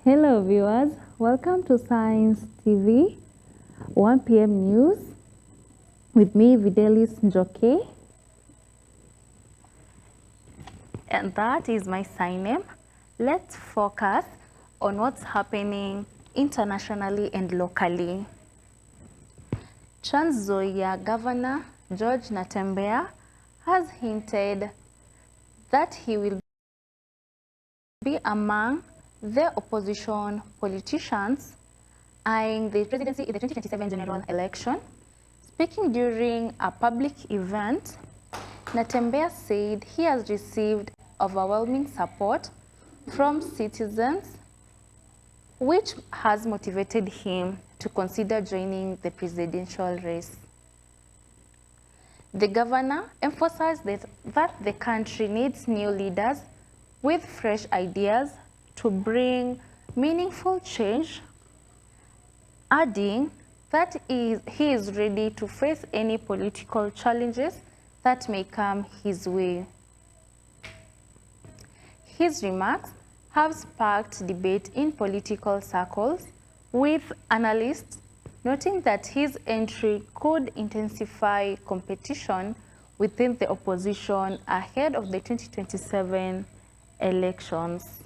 Hello viewers, welcome to Science TV 1 p.m. news with me Videlis Njoke, and that is my sign name. Let's focus on what's happening internationally and locally. Nzoia Governor George Natembeya has hinted that he will be among the opposition politicians eyeing the presidency in the 2027 general election. Speaking during a public event, Natembeya said he has received overwhelming support from citizens, which has motivated him to consider joining the presidential race. The governor emphasized that the country needs new leaders with fresh ideas to bring meaningful change, adding that he is ready to face any political challenges that may come his way. His remarks have sparked debate in political circles, with analysts noting that his entry could intensify competition within the opposition ahead of the 2027 elections.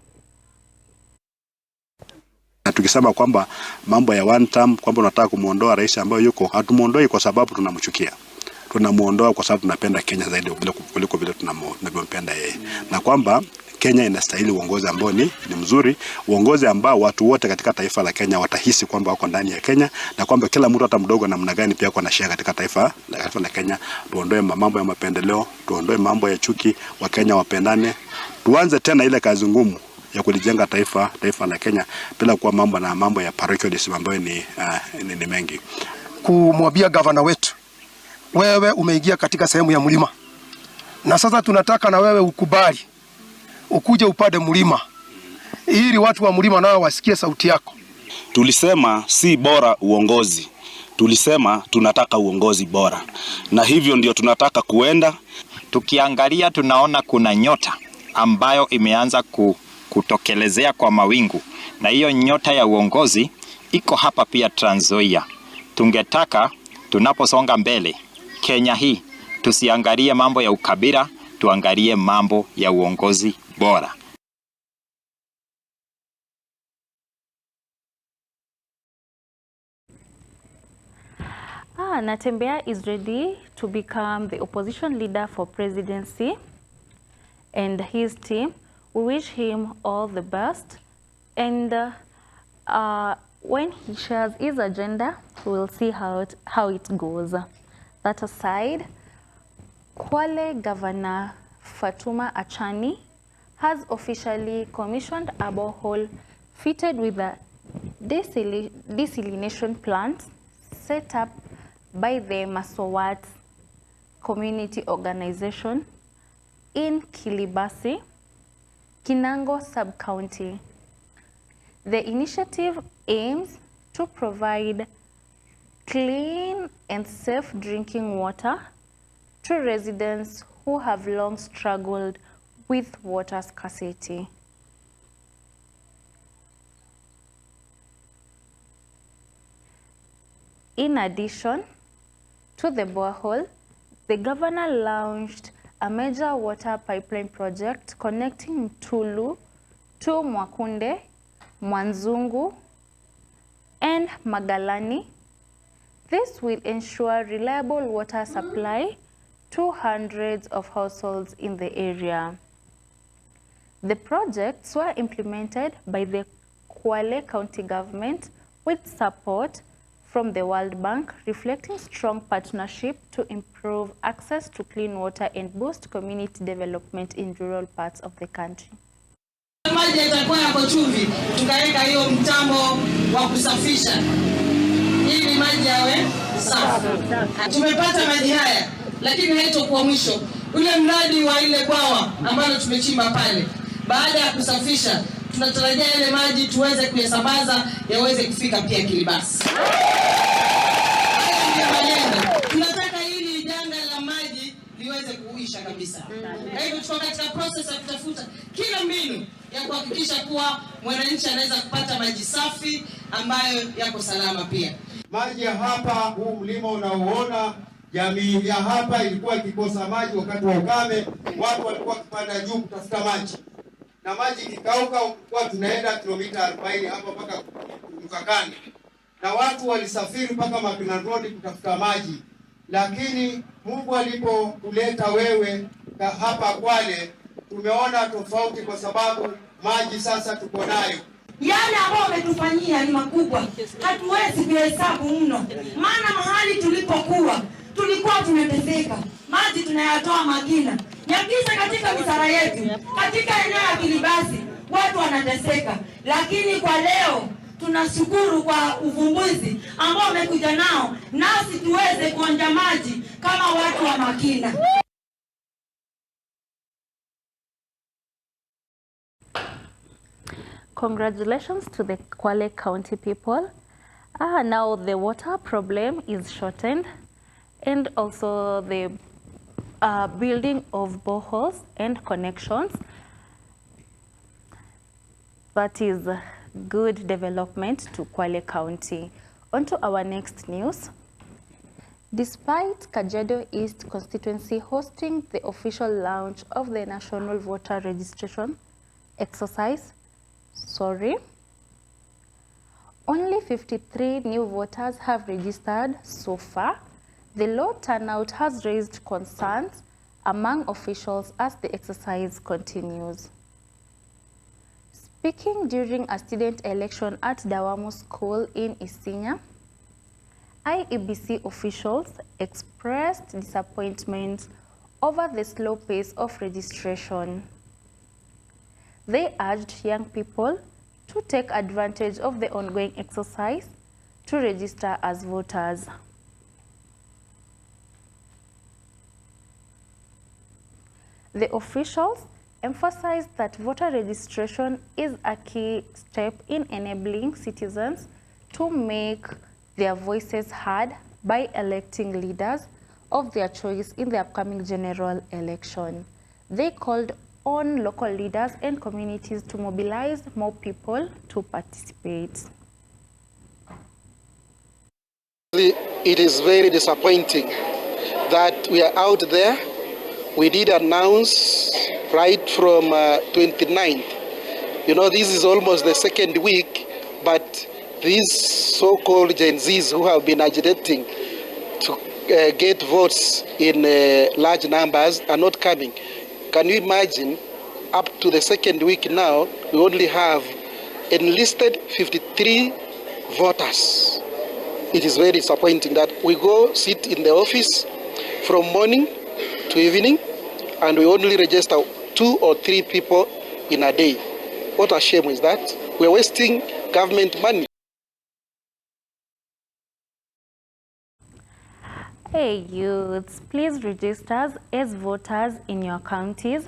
Tukisema kwamba mambo ya one term, kwamba unataka kumuondoa rais ambaye yuko, hatumuondoi kwa sababu tunamchukia. Tunamuondoa kwa sababu tunapenda Kenya zaidi kuliko vile tunavyompenda yeye. Na kwamba Kenya inastahili uongozi ambao ni mzuri, uongozi ambao watu wote katika taifa la Kenya watahisi kwamba wako ndani ya Kenya, na kwamba kila mtu hata mdogo namna gani pia ako na share katika taifa la Kenya. Tuondoe mambo ya mapendeleo, tuondoe mambo ya chuki, wa Kenya wapendane. Tuanze tena ile kazi ngumu ya kulijenga taifa la Kenya bila kuwa mambo ya parochialism ambayo ni mengi. Kumwambia governor wetu, wewe umeingia katika sehemu ya mlima, na sasa tunataka na wewe ukubali ukuje upande mlima ili watu wa mlima nao wasikie sauti yako. Tulisema si bora uongozi, tulisema tunataka uongozi bora, na hivyo ndio tunataka kuenda. Tukiangalia tunaona kuna nyota ambayo imeanza kutokelezea kwa mawingu, na hiyo nyota ya uongozi iko hapa pia Trans Nzoia. Tungetaka tunaposonga mbele Kenya hii tusiangalie mambo ya ukabila, tuangalie mambo ya uongozi bora. Natembeya is ready to become the opposition leader for presidency, and his team, we wish him all the best. And when he shares his agenda, we'll see how it goes. That aside, Kwale Governor Fatuma Achani has officially commissioned a borehole fitted with a desalination plant set up by the Masowat community organization in Kilibasi, Kinango sub-county. The initiative aims to provide clean and safe drinking water to residents who have long struggled with water scarcity. In addition to the borehole, the governor launched a major water pipeline project connecting Tulu to Mwakunde, Mwanzungu, and Magalani. This will ensure reliable water supply to hundreds of households in the area. The projects were implemented by the Kwale County government with support from the World Bank, reflecting strong partnership to improve access to clean water and boost community development in rural parts of the country. Maji yatakuwa yako chumvi, tukaweka hiyo mtambo wa kusafisha ili maji yawe safi. Tumepata maji haya, lakini haitokuwa mwisho. Ule mradi wa ile bwawa ambalo tumechimba pale, baada ya kusafisha, tunatarajia yale maji tuweze kuyasambaza yaweze kufika pia Kilibasi. Tunataka hili janga la maji liweze kuisha kabisa. Kwa hivyo tuko katika process ya kutafuta kila mbinu ya kuhakikisha kuwa mwananchi anaweza kupata maji safi ambayo yako salama pia. Maji ya hapa, huu mlima unaoona, jamii ya hapa ilikuwa ikikosa maji wakati wa ukame, watu walikuwa wakipanda juu kutafuta maji. Na maji kikauka, kwa tunaenda kilomita 40 hapa mpaka Mkakani. Na watu walisafiri mpaka Mackinnon Road kutafuta maji. Lakini Mungu alipokuleta wewe hapa Kwale, tumeona tofauti kwa sababu maji sasa tuko nayo. Yale ambayo wametufanyia ni makubwa, hatuwezi kuhesabu mno. Maana mahali tulipokuwa tulikuwa tumeteseka, maji tunayatoa Makina, Nyakisa katika misara yetu, katika eneo ya Kilibasi watu wanateseka. Lakini kwa leo tunashukuru kwa uvumbuzi ambao wamekuja nao, nasi tuweze kuonja maji kama watu wa Makina. Congratulations to the Kwale County people. Now the water problem is shortened, and also the building of boreholes and connections. That is good development to Kwale County. On to our next news. Despite Kajiado East constituency hosting the official launch of the National Voter Registration exercise, only 53 new voters have registered so far. The low turnout has raised concerns among officials as the exercise continues. Speaking during a student election at Dawamo School in Isinya, IEBC officials expressed disappointment over the slow pace of registration. They urged young people to take advantage of the ongoing exercise to register as voters. The officials emphasized that voter registration is a key step in enabling citizens to make their voices heard by electing leaders of their choice in the upcoming general election. They called on local leaders and communities to mobilize more people to participate. It is very disappointing that we are out there. We did announce right from 29th. You know, this is almost the second week, but these so-called Gen Zs who have been agitating to get votes in large numbers are not coming. Can you imagine, up to the second week now, we only have enlisted 53 voters. It is very disappointing that we go sit in the office from morning to evening and we only register 2 or 3 people in a day. What a shame is that? We are wasting government money. Hey youths, please register as voters in your counties.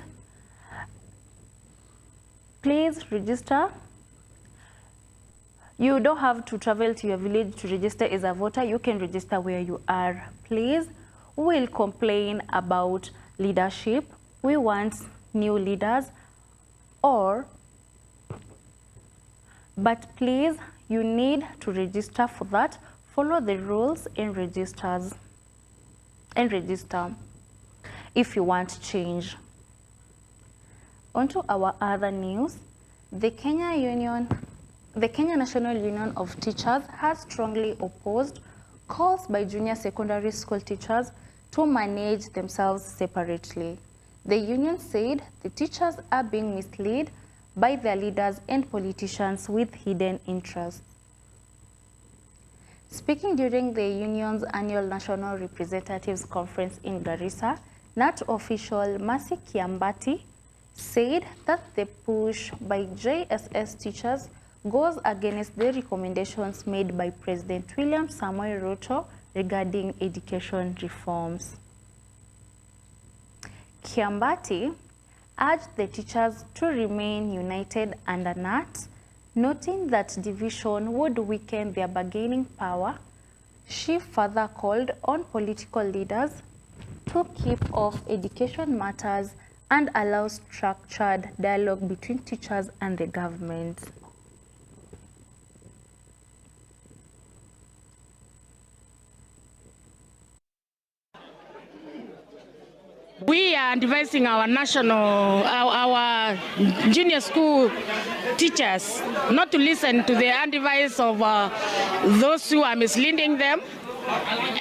Please register. You don't have to travel to your village to register as a voter. You can register where you are. Please, we will complain about leadership. We want new leaders, but please, you need to register for that. Follow the rules and register if you want change. On to our other news. The Kenya National Union of Teachers has strongly opposed calls by junior secondary school teachers to manage themselves separately. The union said the teachers are being misled by their leaders and politicians with hidden interests. Speaking during the union's annual National Representatives Conference in Garissa, NAT official Mercy Kiambati said that the push by JSS teachers goes against the recommendations made by President William Samoei Ruto regarding education reforms. Kiambati urged the teachers to remain united under NAT, noting that division would weaken their bargaining power. She further called on political leaders to keep off education matters and allow structured dialogue between teachers and the government. We are advising our our junior school teachers not to listen to the advice of those who are misleading them,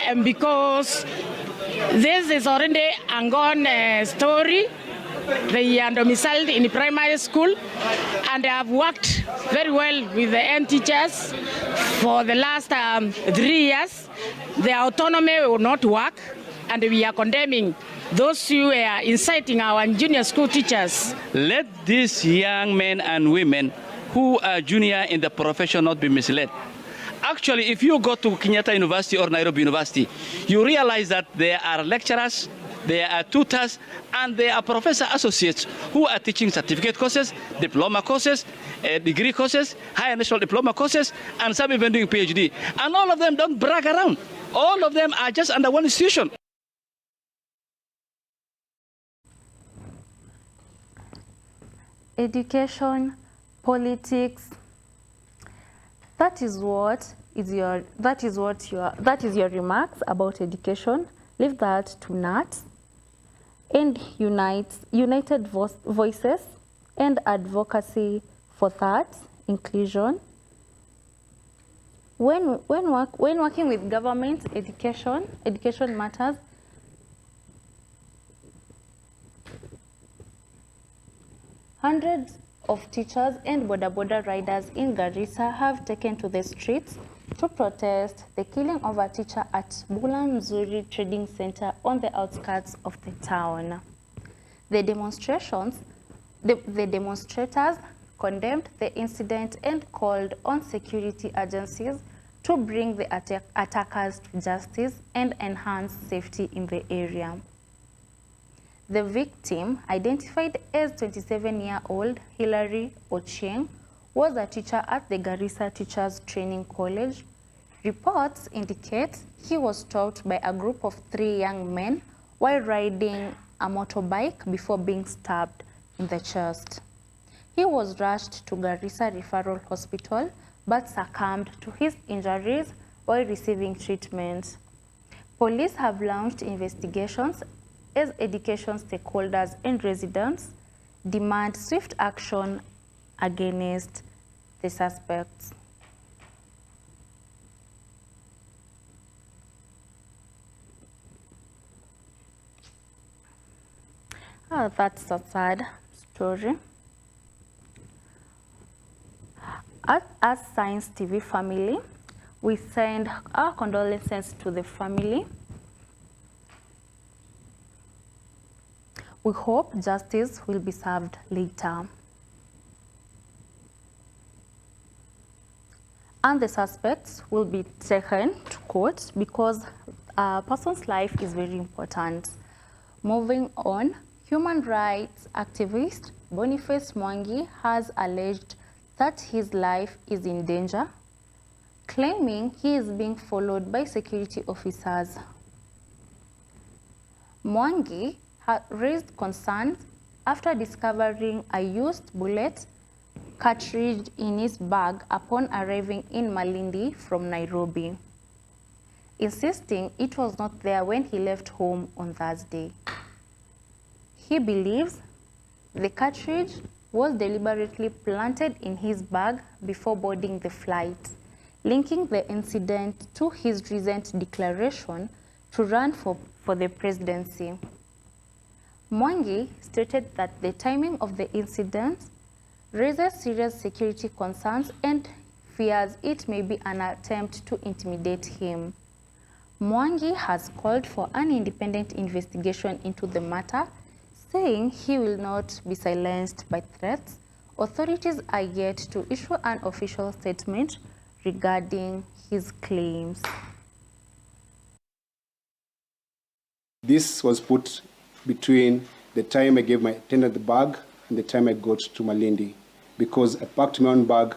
and because this is already a gone story. They are domiciled in primary school, and they have worked very well with the end teachers for the last 3 years. Their autonomy will not work, and we are condemning those who are inciting our junior school teachers. Let these young men and women who are junior in the profession not be misled. Actually, if you go to Kenyatta University or Nairobi University, you realize that there are lecturers, there are tutors, and there are professor associates who are teaching certificate courses, diploma courses, degree courses, higher national diploma courses, and some even doing PhD. And all of them don't brag around. All of them are just under one institution. Education, politics. That is your remarks about education. Leave that to Nat. And united voices and advocacy for that inclusion. When working with government, education matters. Hundreds of teachers and boda riders in Garissa have taken to the streets to protest the killing of a teacher at Nzoia Trading Center on the outskirts of the town. The demonstrators condemned the incident and called on security agencies to bring the attackers to justice and enhance safety in the area. The victim, identified as 27-year-old Hilary Ochieng, was a teacher at the Garissa Teachers Training College. Reports indicate he was stopped by a group of 3 young men while riding a motorbike before being stabbed in the chest. He was rushed to Garissa Referral Hospital but succumbed to his injuries while receiving treatment. Police have launched investigations as education stakeholders and residents demand swift action against the suspects. Oh, that's a sad story. As Science TV family, we send our condolences to the family. We hope justice will be served later. And the suspects will be taken to court because a person's life is very important. Moving on, human rights activist Boniface Mwangi has alleged that his life is in danger, claiming he is being followed by security officers. Mwangi raised concerns after discovering a used bullet cartridge in his bag upon arriving in Malindi from Nairobi, insisting it was not there when he left home on Thursday. He believes the cartridge was deliberately planted in his bag before boarding the flight, linking the incident to his recent declaration to run for the presidency. Mwangi stated that the timing of the incident raises serious security concerns and fears it may be an attempt to intimidate him. Mwangi has called for an independent investigation into the matter, saying he will not be silenced by threats. Authorities are yet to issue an official statement regarding his claims. This was put between the time I gave my tenant the bag and the time I got to Malindi, because I packed my own bag,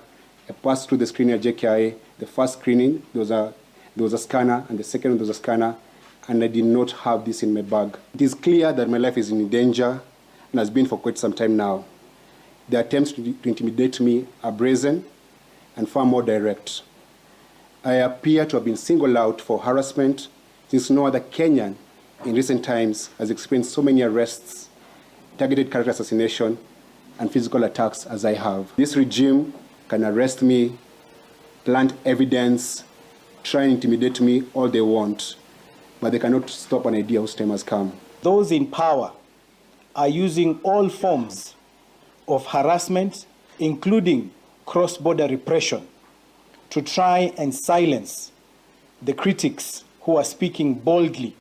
I passed through the screening at JKIA. The first screening, there was a scanner, and the second there was a scanner, and I did not have this in my bag. It is clear that my life is in danger, and has been for quite some time now. The attempts to intimidate me are brazen and far more direct. I appear to have been singled out for harassment since no other Kenyan in recent times has experienced so many arrests, targeted character assassination, and physical attacks as I have. This regime can arrest me, plant evidence, try and intimidate me all they want, but they cannot stop an idea whose time has come. Those in power are using all forms of harassment, including cross-border repression, to try and silence the critics who are speaking boldly.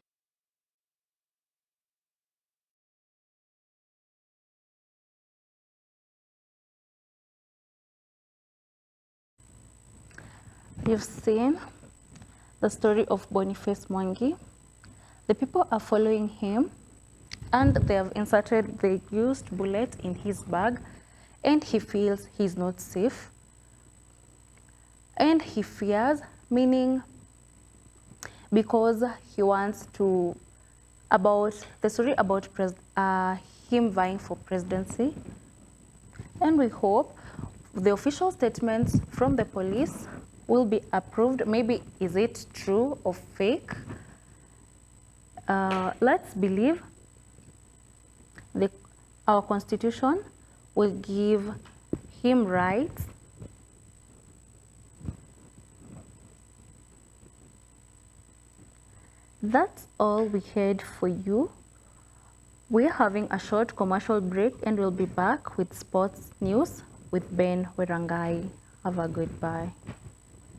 You've seen the story of Boniface Mwangi. The people are following him, and they have inserted the used bullet in his bag, and he feels he's not safe. And he fears, meaning because he wants to, about the story about him vying for presidency. And we hope the official statements from the police will be approved. Maybe is it true or fake? Let's believe our constitution will give him rights. That's all we had for you. We're having a short commercial break and we'll be back with sports news with Ben Werangai. Have a good bye.